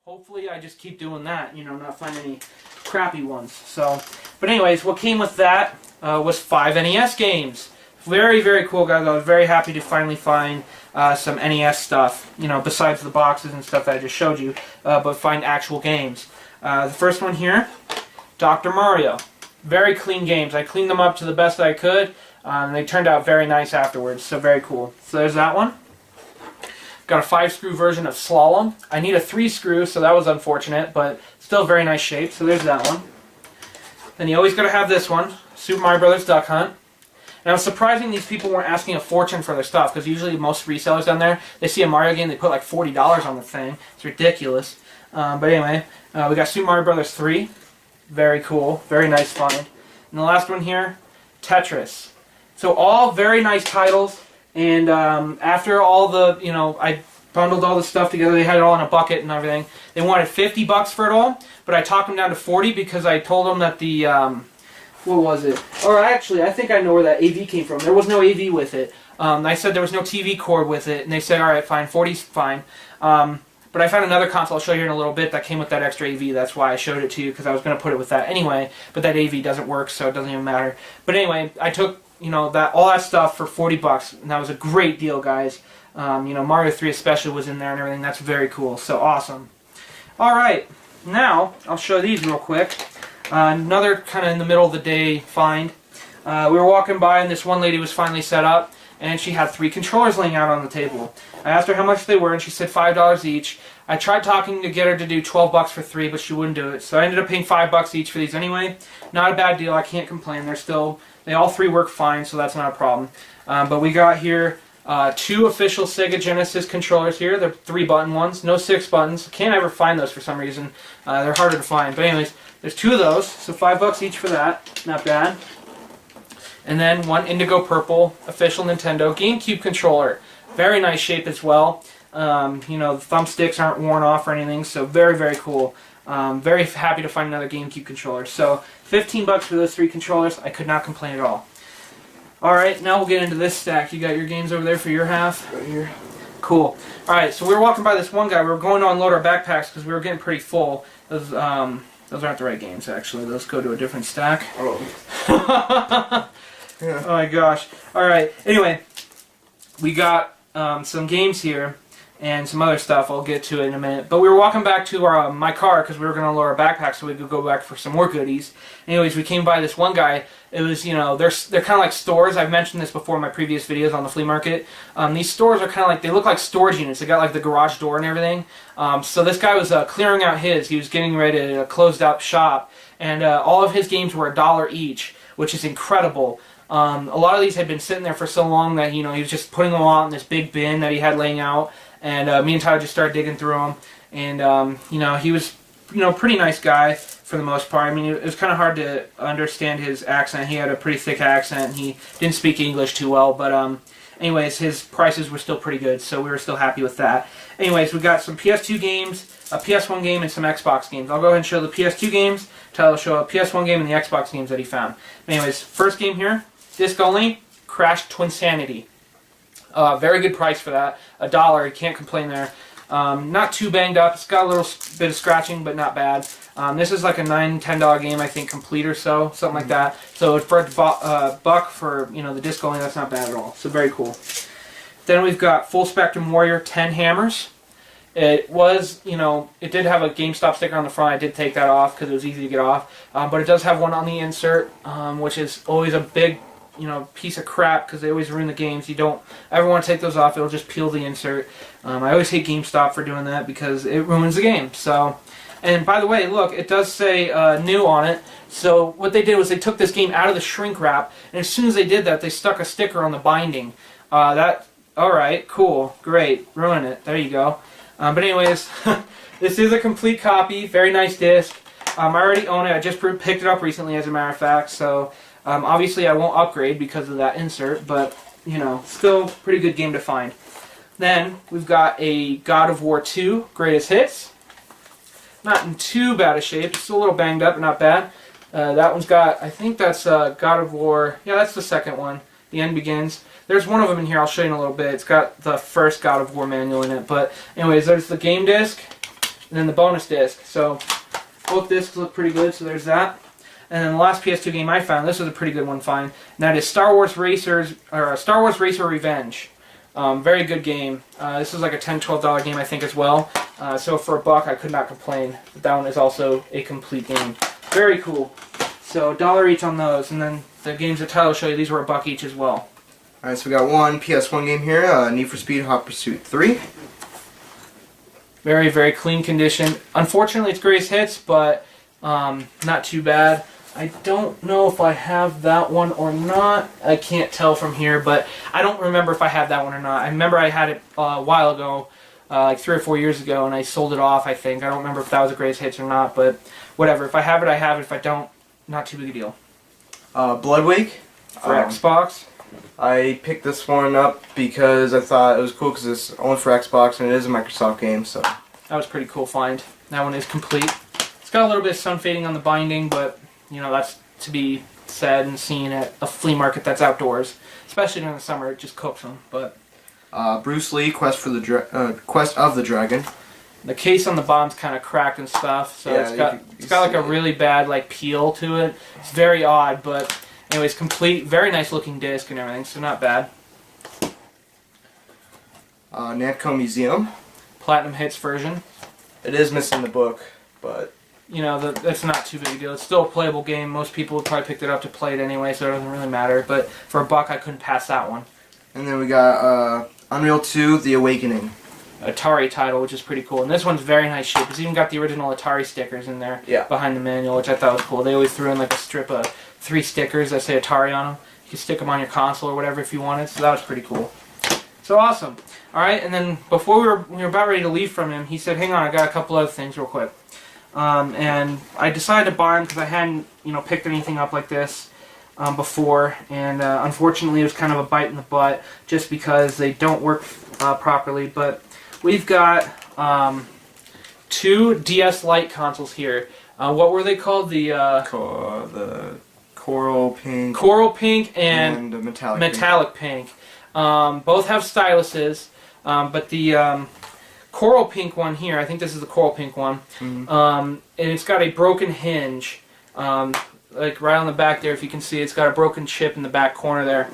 hopefully I just keep doing that, you know, not find any crappy ones. So, but anyways, what came with that was 5 NES games. Very, very cool, guys. I was very happy to finally find some NES stuff, you know, besides the boxes and stuff that I just showed you, but find actual games. The first one here, Dr. Mario. Very clean games. I cleaned them up to the best I could, and they turned out very nice afterwards, so very cool. So there's that one. Got a 5-screw version of Slalom. I need a 3-screw, so that was unfortunate, but still very nice shape, so there's that one. Then you always got to have this one, Super Mario Brothers Duck Hunt. And it was surprising these people weren't asking a fortune for their stuff, because usually most resellers down there, they see a Mario game, they put like $40 on the thing. It's ridiculous. But anyway, we got Super Mario Brothers 3. Very cool. Very nice find. And the last one here, Tetris. So all very nice titles. And after all the, you know, I bundled all the stuff together. They had it all in a bucket and everything. They wanted $50 for it all, but I talked them down to $40 because I told them that the... what was it? Or actually, I think I know where that AV came from. There was no AV with it. I said there was no TV cord with it, and they said, all right, fine, 40's fine. But I found another console I'll show you in a little bit that came with that extra AV. That's why I showed it to you, because I was going to put it with that anyway. But that AV doesn't work, so it doesn't even matter. But anyway, I took, you know, all that stuff for $40, and that was a great deal, guys. You know, Mario 3 especially was in there and everything. That's very cool. So awesome. All right, now I'll show these real quick. Another kind of in the middle of the day find. We were walking by and this one lady was finally set up and she had 3 controllers laying out on the table. I asked her how much they were and she said $5 each. I tried talking to get her to do $12 for 3, but she wouldn't do it. So I ended up paying $5 each for these anyway. Not a bad deal. I can't complain. They all 3 work fine, so that's not a problem. But we got here 2 official Sega Genesis controllers here. They're 3-button ones, no 6 buttons. Can't ever find those for some reason. They're harder to find. But anyways, there's 2 of those, so $5 each for that. Not bad. And then 1 indigo purple official Nintendo GameCube controller. Very nice shape as well. You know, the thumbsticks aren't worn off or anything, so very, very cool. Very happy to find another GameCube controller. So $15 for those 3 controllers. I could not complain at all. Alright, now we'll get into this stack. You got your games over there for your half? Right here. Cool. Alright, so we were walking by this one guy. We were going to unload our backpacks because we were getting pretty full. Those aren't the right games, actually. Those go to a different stack. Oh. Oh my gosh. Alright, anyway, we got some games here and some other stuff. I'll get to it in a minute. But we were walking back to my car because we were going to load our backpacks so we could go back for some more goodies. Anyways, we came by this one guy. It was, you know, they're kind of like stores. I've mentioned this before in my previous videos on the flea market. These stores are kind of like, they look like storage units. They got like the garage door and everything. So this guy was clearing out his. He was getting ready to close up shop. And all of his games were $1 each, which is incredible. A lot of these had been sitting there for so long that, you know, he was just putting them all in this big bin that he had laying out. And me and Tyler just started digging through them. And, you know, he was, you know, a pretty nice guy for the most part. I mean, it was kind of hard to understand his accent. He had a pretty thick accent. He didn't speak English too well. But, anyways, his prices were still pretty good. So we were still happy with that. Anyways, we got some PS2 games, a PS1 game, and some Xbox games. I'll go ahead and show the PS2 games. Tyler will show a PS1 game and the Xbox games that he found. Anyways, first game here, disc only, Crash Twinsanity. Very good price for that. $1, you can't complain there. Not too banged up. It's got a little bit of scratching, but not bad. This is like a $9, $10 game, I think, complete or so, something like that. So for a buck for, you know, the disc only, that's not bad at all. So very cool. Then we've got Full Spectrum Warrior 10 Hammers. It was, you know, it did have a GameStop sticker on the front. I did take that off because it was easy to get off. But it does have one on the insert, which is always a big, you know, piece of crap because they always ruin the games. You don't ever want to take those off. It'll just peel the insert. I always hate GameStop for doing that because it ruins the game. So, and by the way, look, it does say new on it. So what they did was they took this game out of the shrink wrap, and as soon as they did that, they stuck a sticker on the binding. Alright, cool, great, ruin it. There you go. But anyways, this is a complete copy. Very nice disc. I already own it. I just picked it up recently, as a matter of fact. So obviously I won't upgrade because of that insert, but you know, still pretty good game to find. Then we've got a God of War 2 Greatest Hits. Not in too bad a shape. It's still a little banged up, but not bad. That one's got, I think that's God of War. Yeah, that's the second one. The End Begins. There's one of them in here. I'll show you in a little bit. It's got the first God of War manual in it. But anyways, there's the game disc. and then the bonus disc. So both discs look pretty good, so there's that. And then the last PS2 game I found, this was a pretty good one find, and that is Star Wars Racer Revenge. Very good game. This is like a $10, $12 game I think as well. So for $1 I could not complain. That one is also a complete game. Very cool. So $1 each on those, and then the games that Tyler will show you, these were $1 each as well. Alright, so we got one PS1 game here, Need for Speed Hot Pursuit 3. Very, very clean condition. Unfortunately, it's greatest hits, but not too bad. I don't know if I have that one or not. I can't tell from here, but I don't remember if I have that one or not. I remember I had it a while ago, like 3 or 4 years ago, and I sold it off, I think. I don't remember if that was a greatest hits or not, but whatever. If I have it, I have it. If I don't, not too big a deal. Bloodwake. For Xbox. I picked this one up because I thought it was cool because it's only for Xbox and it is a Microsoft game, so. That was a pretty cool find. That one is complete. It's got a little bit of sun fading on the binding, but you know, that's to be said and seen at a flea market that's outdoors. Especially during the summer, it just cooks them. But Bruce Lee, Quest of the Dragon. The case on the bottom's kind of cracked and stuff, so yeah, it's got like a really bad like peel to it. It's very odd, but anyways, complete, very nice looking disc and everything, so not bad. Namco Museum. Platinum Hits version. It is missing the book, but you know, that's not too big a deal. It's still a playable game. Most people would probably pick it up to play it anyway, so it doesn't really matter. But for $1, I couldn't pass that one. And then we got Unreal 2: The Awakening. Atari title, which is pretty cool. And this one's very nice shape. It's even got the original Atari stickers in there behind the manual, which I thought was cool. They always threw in like a strip of 3 stickers that say Atari on them. You can stick them on your console or whatever if you wanted, so that was pretty cool. So awesome. Alright, and then before we were about ready to leave from him, he said, hang on, I got a couple other things real quick. And I decided to buy them because I hadn't, picked anything up like this before, and unfortunately it was kind of a bite in the butt just because they don't work properly. But we've got 2 DS Lite consoles here. What were they called? The Coral Pink. Coral Pink and Metallic Pink. Both have styluses, but the Coral Pink one here, I think this is the Coral Pink one, and it's got a broken hinge, like right on the back there, if you can see, it's got a broken chip in the back corner there.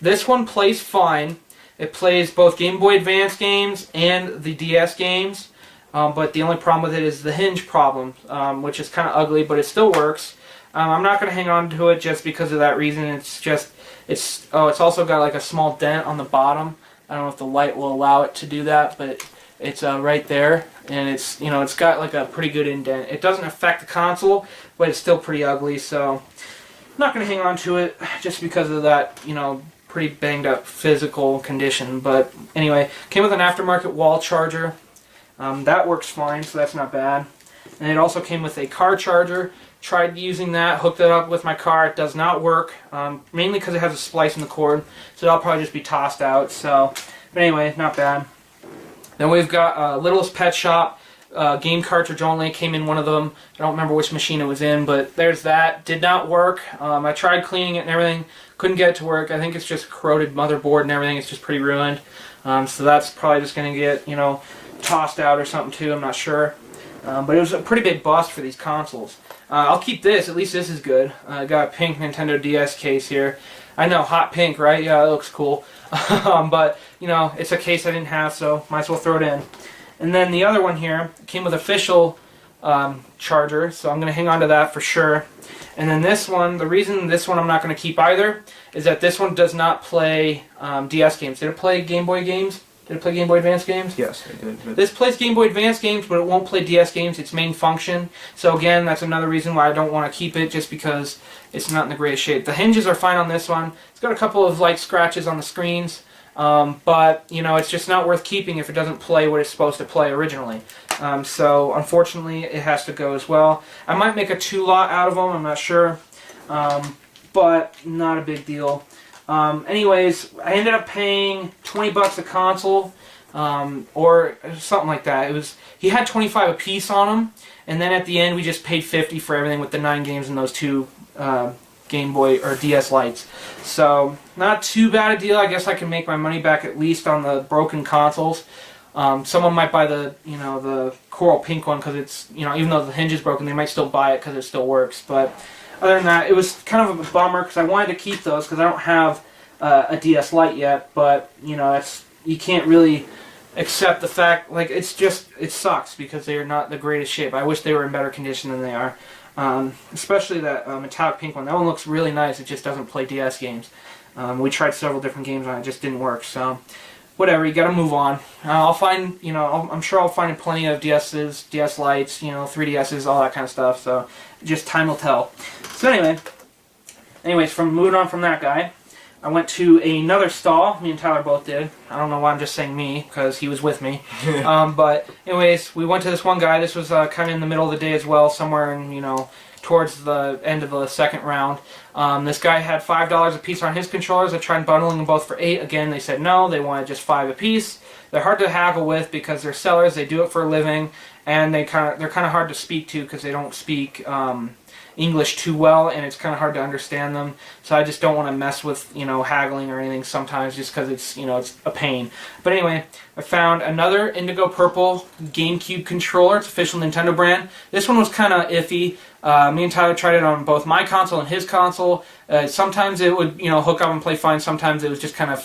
This one plays fine. It plays both Game Boy Advance games and the DS games, but the only problem with it is the hinge problem, which is kind of ugly, but it still works. I'm not going to hang on to it just because of that reason. It's also got like a small dent on the bottom. I don't know if the light will allow it to do that, but it's right there, and it's got like a pretty good indent. It doesn't affect the console, but it's still pretty ugly, so I'm not going to hang on to it just because of that, pretty banged up physical condition. But anyway, came with an aftermarket wall charger. That works fine, so that's not bad. And it also came with a car charger. Tried using that, hooked it up with my car. It does not work, mainly because it has a splice in the cord, so that'll probably just be tossed out. So, but anyway, not bad. Then we've got Littlest Pet Shop, game cartridge only. Came in one of them. I don't remember which machine it was in, but there's that. Did not work. I tried cleaning it and everything. Couldn't get it to work. I think it's just corroded motherboard and everything. It's just pretty ruined. So that's probably just going to get, tossed out or something too. I'm not sure. But it was a pretty big bust for these consoles. I'll keep this. At least this is good. I got a pink Nintendo DS case here. I know, hot pink, right? Yeah, it looks cool. But, it's a case I didn't have, so might as well throw it in. And then the other one here came with official charger, so I'm going to hang on to that for sure. And then this one, the reason this one I'm not going to keep either is that this one does not play DS games. Did it play Game Boy games? Did it play Game Boy Advance games? Yes, it did. But this plays Game Boy Advance games, but it won't play DS games, its main function. So again, that's another reason why I don't want to keep it, just because it's not in the greatest shape. The hinges are fine on this one. It's got a couple of light scratches on the screens, but it's just not worth keeping if it doesn't play what it's supposed to play originally. So unfortunately, it has to go as well. I might make a 2-lot out of them, I'm not sure, but not a big deal. Anyways, I ended up paying $20 a console, or something like that. He had 25 a piece on them, and then at the end we just paid $50 for everything with the 9 games and those 2 Game Boy or DS Lites. So not too bad a deal. I guess I can make my money back at least on the broken consoles. Someone might buy the the coral pink one because it's even though the hinge is broken, they might still buy it because it still works. But other than that, it was kind of a bummer because I wanted to keep those because I don't have a DS Lite yet. But you can't really accept the fact, like, it sucks because they are not the greatest shape. I wish they were in better condition than they are. Especially that metallic pink one. That one looks really nice. It just doesn't play DS games. We tried several different games on it. It just didn't work. So, whatever. You got to move on. I'll find, I'm sure I'll find plenty of DSs, DS Lites, 3DSs, all that kind of stuff. So, just time will tell. So anyways, from moving on from that guy, I went to another stall. Me and Tyler both did. I don't know why I'm just saying me, because he was with me. But anyways, we went to this one guy. This was kind of in the middle of the day as well, somewhere in, towards the end of the second round. This guy had $5 a piece on his controllers. I tried bundling them both for $8. Again, they said no. They wanted just $5 a piece. They're hard to haggle with because they're sellers. They do it for a living, and they're kind of hard to speak to because they don't speak English too well, and it's kind of hard to understand them. So I just don't want to mess with haggling or anything sometimes, just because it's it's a pain. But anyway, I found another indigo purple GameCube controller. It's official Nintendo brand. This one was kind of iffy. Me and Tyler tried it on both my console and his console. Sometimes it would hook up and play fine. Sometimes it was just kind of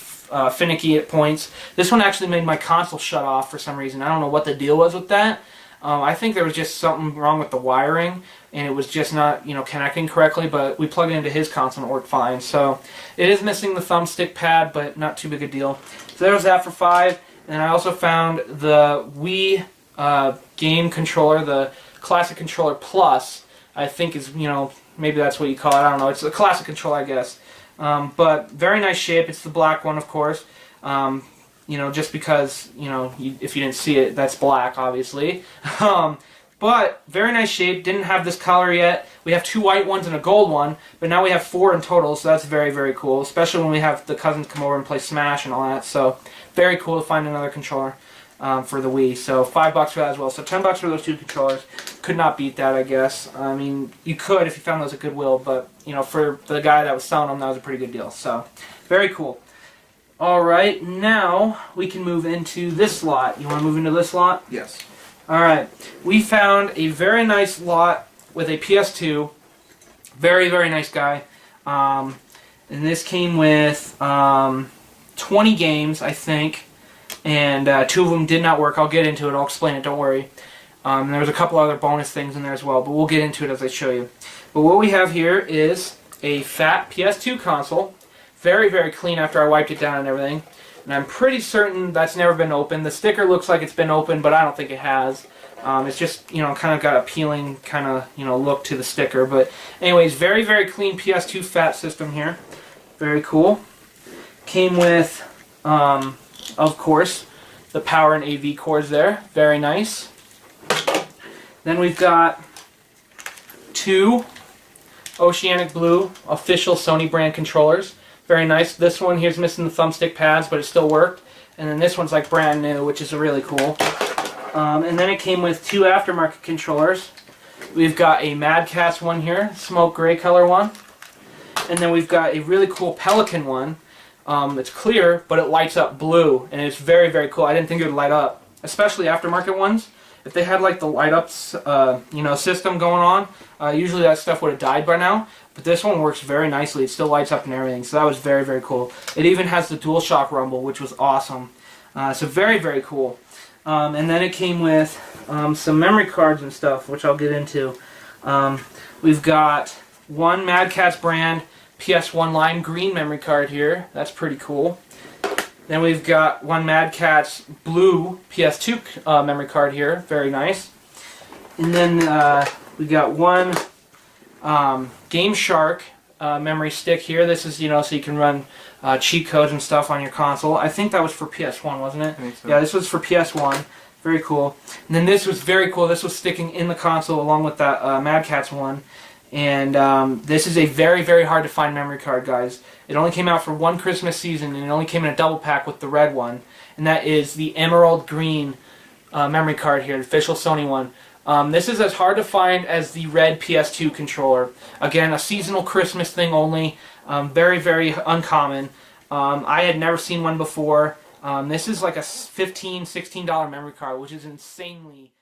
finicky at points. This one actually made my console shut off for some reason. I don't know what the deal was with that. I think there was just something wrong with the wiring, and it was just not, connecting correctly, but we plugged it into his console and it worked fine. So it is missing the thumbstick pad, but not too big a deal. So there was that for $5, and I also found the Wii game controller, the Classic Controller Plus. I think is, maybe that's what you call it. I don't know. It's a classic controller, I guess. But very nice shape. It's the black one, of course. Just because, if you didn't see it, that's black, obviously. But very nice shape. Didn't have this color yet. We have 2 white ones and a gold one, but now we have 4 in total, so that's very, very cool. Especially when we have the cousins come over and play Smash and all that. So very cool to find another controller for the Wii. So $5 for that as well. So $10 for those 2 controllers. Could not beat that, I guess. I mean, you could if you found those at Goodwill, but for the guy that was selling them, that was a pretty good deal. So very cool. Alright, now we can move into this lot. You want to move into this lot? Yes. Alright, we found a very nice lot with a PS2. Very, very nice guy. And this came with 20 games, I think. And 2 of them did not work. I'll get into it. I'll explain it. Don't worry. There was a couple other bonus things in there as well, but we'll get into it as I show you. But what we have here is a fat PS2 console. Very, very clean after I wiped it down and everything. And I'm pretty certain that's never been opened. The sticker looks like it's been opened, but I don't think it has. It's just, kind of got a peeling kind of, look to the sticker. But anyways, very, very clean PS2 fat system here. Very cool. Came with, of course, the power and AV cords there. Very nice. Then we've got 2 Oceanic Blue official Sony brand controllers. Very nice. This one here's missing the thumbstick pads, but it still worked. And then this one's like brand new, which is really cool. And then it came with 2 aftermarket controllers. We've got a Mad Catz one here, smoke gray color one. And then we've got a really cool Pelican one. It's clear, but it lights up blue, and it's very, very cool. I didn't think it would light up, especially aftermarket ones. If they had like the light ups, system going on, usually that stuff would have died by now. But this one works very nicely. It still lights up and everything, so that was very, very cool. It even has the DualShock rumble, which was awesome. So very, very cool. And then it came with some memory cards and stuff, which I'll get into. We've got 1 Mad Catz brand PS1 lime green memory card here. That's pretty cool. Then we've got 1 Mad Catz blue PS2 memory card here. Very nice. And then we got 1 Game Shark memory stick here. This is, so you can run cheat codes and stuff on your console. I think that was for PS1, wasn't it? I think so. Yeah, this was for PS1. Very cool. And then this was very cool. This was sticking in the console along with that Mad Catz one. And this is a very, very hard to find memory card, guys. It only came out for 1 Christmas season, and it only came in a double pack with the red one. And that is the emerald green memory card here, the official Sony one. This is as hard to find as the red PS2 controller. Again, a seasonal Christmas thing only. Very, very uncommon. I had never seen one before. This is like a $15, $16 memory card, which is insanely